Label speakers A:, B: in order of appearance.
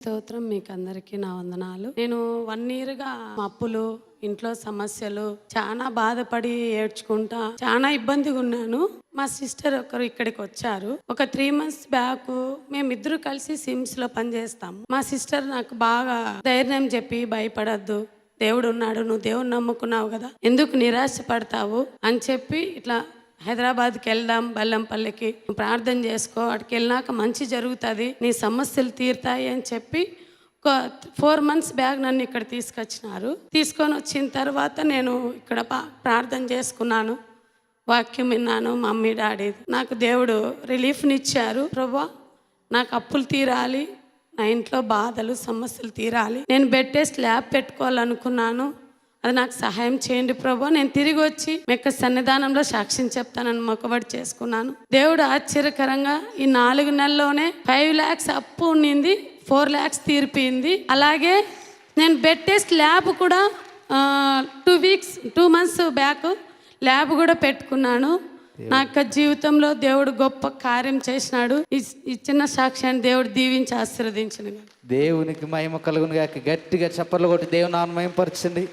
A: స్తోత్రం. మీకు అందరికీ నా వందనాలు. నేను 1 yearగా అప్పులు, ఇంట్లో సమస్యలు, చాలా బాధపడి ఏడ్చుకుంటా చాలా ఇబ్బందిగా ఉన్నాను. మా సిస్టర్ ఒకరు ఇక్కడికి వచ్చారు. ఒక 3 months బ్యాక్ మేమిద్దరు కలిసి సిమ్స్ లో పనిచేస్తాము. మా సిస్టర్ నాకు బాగా ధైర్యం చెప్పి, భయపడద్దు, దేవుడు ఉన్నాడు, నువ్వు దేవుని నమ్ముకున్నావు కదా, ఎందుకు నిరాశ పడతావు అని చెప్పి, ఇట్లా హైదరాబాద్కి వెళ్దాం, బెల్లంపల్లికి ప్రార్థన చేసుకో, అక్కడికి వెళ్ళినాక మంచి జరుగుతుంది, నీ సమస్యలు తీరుతాయి అని చెప్పి ఒక 4 months బ్యాక్ నన్ను ఇక్కడ తీసుకొచ్చినారు. తీసుకొని వచ్చిన తర్వాత నేను ఇక్కడ ప్రార్థన చేసుకున్నాను, వాక్యం విన్నాను. మమ్మీ డాడీ నాకు దేవుడు రిలీఫ్నిచ్చారు. ప్రభువా, నాకు అప్పులు తీరాలి, నా ఇంట్లో బాధలు సమస్యలు తీరాలి, నేను బెడ్ స్లాబ్ పెట్టుకోవాలనుకున్నాను, అది నాకు సహాయం చేయండి ప్రభు. నేను తిరిగి వచ్చి మీ యొక్క సన్నిధానంలో సాక్ష్యం చెప్తానని మొక్కబడి చేసుకున్నాను. దేవుడు ఆశ్చర్యకరంగా ఈ 4 నెలల్లోనే 5 lakhs అప్పు ఉండింది, 4 lakhs తీర్పింది. అలాగే నేను బెడ్ ల్యాబ్ కూడా 2 months బ్యాక్ ల్యాబ్ కూడా పెట్టుకున్నాను. నా యొక్క జీవితంలో దేవుడు గొప్ప కార్యం చేసినాడు. ఈ చిన్న సాక్ష్యాన్ని దేవుడు దీవించి ఆశీర్వదించిన.
B: దేవునికి మహిమ కలుగును గాక. గట్టిగా చప్పట్లు కొట్టి దేవుని నామం మహిమపరచండి.